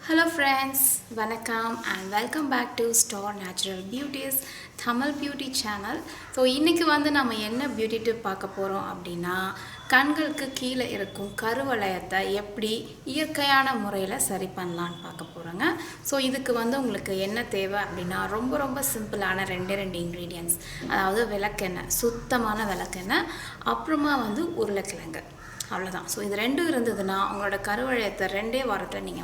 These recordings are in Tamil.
Hello friends, vanakkam and welcome back to Star Natural Beauties Tamil Beauty Channel. So இன்றைக்கி நம்ம என்ன பியூட்டி டிப் பார்க்க போகிறோம் அப்படின்னா கண்களுக்கு கீழே இருக்கும் கருவளையத்தை எப்படி இயற்கையான முறையில் சரி பண்ணலான்னு பார்க்க போகிறோங்க. ஸோ இதுக்கு உங்களுக்கு என்ன தேவை அப்படின்னா ரொம்ப சிம்பிளான ரெண்டு இன்க்ரீடியன்ட்ஸ், அதாவது விளக்கெண்ணெய், சுத்தமான விளக்கெண்ணெய், அப்புறமா உருளைக்கிழங்கு, அவ்வளோதான். ஸோ இது ரெண்டும் இருந்ததுன்னா உங்களோட கருவளையத்தை 2 வாரத்தில் நீங்கள்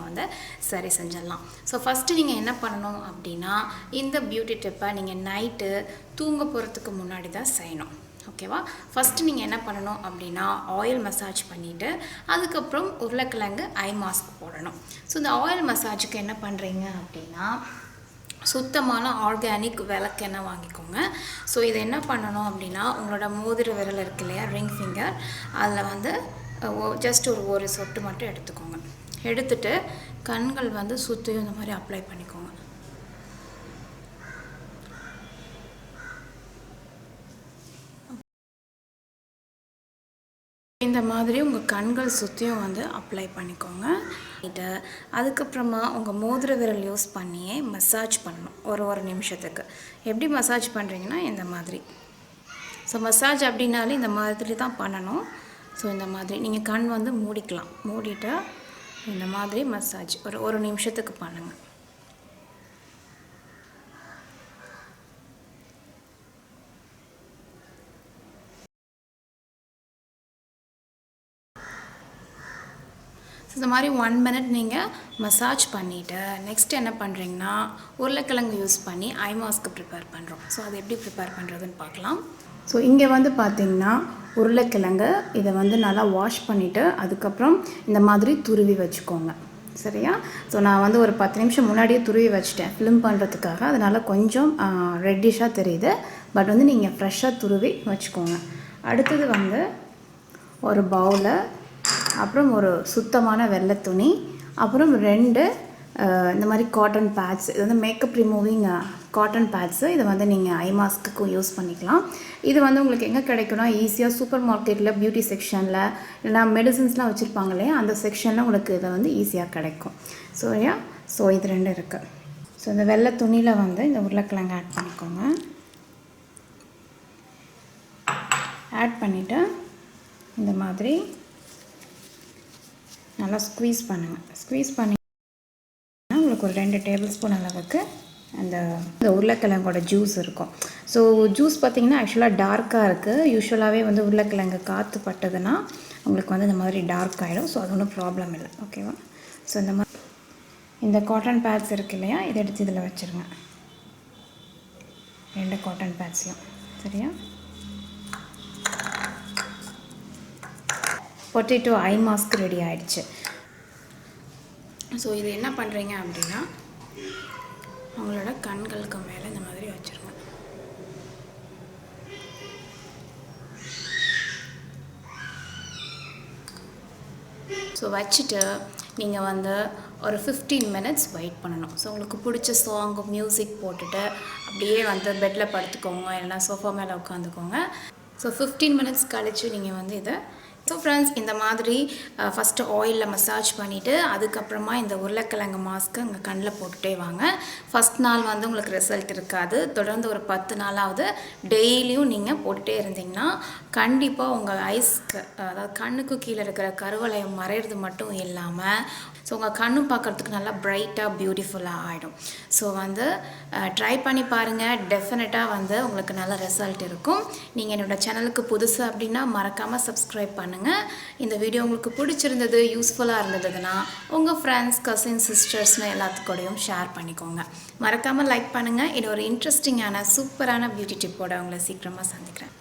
சரி செஞ்சிடலாம். ஸோ ஃபஸ்ட்டு நீங்கள் என்ன பண்ணணும் அப்படின்னா இந்த பியூட்டி டிப்பை நீங்கள் நைட்டு தூங்க போகிறதுக்கு முன்னாடி தான் செய்யணும். ஓகேவா? ஃபஸ்ட்டு நீங்கள் என்ன பண்ணணும் அப்படின்னா ஆயில் மசாஜ் பண்ணிவிட்டு அதுக்கப்புறம் உருளைக்கிழங்கு ஐ மாஸ்க் போடணும். ஸோ இந்த ஆயில் மசாஜுக்கு என்ன பண்ணுறீங்க அப்படின்னா சுத்தமான ஆர்கானிக் விளக்கெண்ணெய் வாங்கிக்கோங்க. ஸோ இதை என்ன பண்ணணும் அப்படின்னா உங்களோட மோதிர விரல் இருக்கு இல்லையா, ரிங் ஃபிங்கர், அதில் ஜஸ்ட் ஒரு சொட்டு மட்டும் எடுத்துக்கோங்க. எடுத்துட்டு கண்கள் சுற்றியும் இந்த மாதிரி அப்ளை பண்ணிக்கோங்க. இந்த மாதிரி உங்கள் கண்கள் சுற்றியும் அப்ளை பண்ணிக்கோங்க. அதுக்கப்புறமா உங்கள் மோதிர விரல் யூஸ் பண்ணியே மசாஜ் பண்ணணும் ஒரு நிமிஷத்துக்கு. எப்படி மசாஜ் பண்ணுறீங்கன்னா இந்த மாதிரி. ஸோ மசாஜ் அப்படின்னாலே இந்த மாதிரி தான் பண்ணணும். ஸோ இந்த மாதிரி நீங்கள் கண் மூடிக்கலாம். மூடிட்டு இந்த மாதிரி மசாஜ் ஒரு நிமிஷத்துக்கு பண்ணுங்கள். இந்த மாதிரி 1 மினிட் நீங்கள் மசாஜ் பண்ணிவிட்டு நெக்ஸ்ட் என்ன பண்ணுறீங்கன்னா உருளைக்கிழங்கு யூஸ் பண்ணி ஐ மாஸ்க்கு ப்ரிப்பேர் பண்ணுறோம். ஸோ அது எப்படி ப்ரிப்பேர் பண்ணுறதுன்னு பார்க்கலாம். ஸோ இங்கே பார்த்திங்கன்னா உருளைக்கிழங்கு இதை நல்லா வாஷ் பண்ணிவிட்டு அதுக்கப்புறம் இந்த மாதிரி துருவி வச்சுக்கோங்க. சரியா? ஸோ நான் ஒரு 10 நிமிஷம் முன்னாடியே துருவி வச்சுட்டேன் ஃபிலிம் பண்ணுறதுக்காக. அதனால் கொஞ்சம் ரெட்டிஷாக தெரியுது. பட் நீங்கள் ஃப்ரெஷ்ஷாக துருவி வச்சுக்கோங்க. அடுத்தது ஒரு பவுலை, அப்புறம் ஒரு சுத்தமான வெள்ளை துணி, அப்புறம் 2 இந்த மாதிரி காட்டன் பேட்ஸ். இது மேக்கப் ரிமூவிங் காட்டன் பேட்ஸு. இதை நீங்கள் ஐ மாஸ்க்குக்கும் யூஸ் பண்ணிக்கலாம். இது உங்களுக்கு எங்கே கிடைக்கும்னா ஈஸியாக சூப்பர் மார்க்கெட்டில் பியூட்டி செக்ஷனில் இல்லைனா மெடிசன்ஸ்லாம் வச்சுருப்பாங்க இல்லையா, அந்த செக்ஷனில் உங்களுக்கு இதை ஈஸியாக கிடைக்கும். ஸோ இது 2 இருக்குது. ஸோ இந்த வெள்ளை துணியில் இந்த உருளைக்கிழங்கு ஆட் பண்ணிக்கோங்க. ஆட் பண்ணிவிட்டு இந்த மாதிரி நல்லா ஸ்க்வீஸ் பண்ணுங்கள். ஸ்க்வீஸ் பண்ணிங்கன்னா உங்களுக்கு ஒரு 2 டேபிள் ஸ்பூன் அளவுக்கு இந்த உருளைக்கிழங்கோட ஜூஸ் இருக்கும். ஸோ ஜூஸ் பார்த்திங்கன்னா ஆக்சுவலாக டார்க்காக இருக்குது. யூஸ்வலாகவே உருளைக்கிழங்கு காற்று பட்டதுன்னா உங்களுக்கு இந்த மாதிரி டார்க் ஆகிடும். ஸோ அது ஒன்றும் ப்ராப்ளம் இல்லை. ஓகேவா? ஸோ இந்த மாதிரி இந்த காட்டன் பேட்ஸ் இருக்குது இல்லையா, இதை எடுத்து இதில் வச்சுருங்க. 2 காட்டன் பேட்ஸையும். சரியா? பொட்டேட்டோ ஐ மாஸ்க் ரெடி ஆகிடுச்சு. ஸோ இது என்ன பண்ணுறீங்க அப்படின்னா உங்களோட கண்களுக்கு மேலே இந்த மாதிரி வச்சுருங்க. ஸோ வச்சுட்டு நீங்கள் ஒரு 15 மினிட்ஸ் வெயிட் பண்ணணும். ஸோ உங்களுக்கு பிடிச்ச சாங்கு மியூசிக் போட்டுட்டு அப்படியே பெட்டில் படுத்துக்கோங்க, இல்லைனா சோஃபா மேலே உட்காந்துக்கோங்க. ஸோ 15 மினிட்ஸ் கழித்து நீங்கள் இதை ஸோ ஃப்ரெண்ட்ஸ் இந்த மாதிரி ஃபஸ்ட்டு ஆயிலில் மசாஜ் பண்ணிவிட்டு அதுக்கப்புறமா இந்த உருளைக்கிழங்கு மாஸ்க்கு உங்கள் கண்ணில் போட்டுகிட்டே வாங்க. ஃபஸ்ட் நாள் உங்களுக்கு ரிசல்ட் இருக்காது. தொடர்ந்து ஒரு 10 நாளாவது டெய்லியும் நீங்கள் போட்டுகிட்டே இருந்தீங்கன்னா கண்டிப்பாக உங்கள் ஐஸ்க்கு, அதாவது கண்ணுக்கு கீழே இருக்கிற கருவளையம் மறையிறது மட்டும் இல்லாமல் ஸோ உங்கள் கண்ணும் பார்க்குறதுக்கு நல்லா பிரைட்டாக பியூட்டிஃபுல்லாக ஆகிடும். ஸோ ட்ரை பண்ணி பாருங்கள். டெஃபினட்டாக உங்களுக்கு நல்ல ரிசல்ட் இருக்கும். நீங்கள் என்னோடய சேனலுக்கு புதுசு அப்படின்னா மறக்காமல் சப்ஸ்கிரைப் பண்ணுங்கள். இந்த வீடியோ உங்களுக்கு பிடிச்சிருந்தது, யூஸ்ஃபுல்லாக இருந்ததுன்னா உங்கள் ஃப்ரெண்ட்ஸ், கசின், சிஸ்டர்ஸ்னு எல்லாத்துக்கூடையும் ஷேர் பண்ணிக்கோங்க. மறக்காமல் லைக் பண்ணுங்கள். இது ஒரு இன்ட்ரெஸ்டிங்கான சூப்பரான பியூட்டி டிப்போட உங்களை சீக்கிரமாக சந்திக்கிறேன்.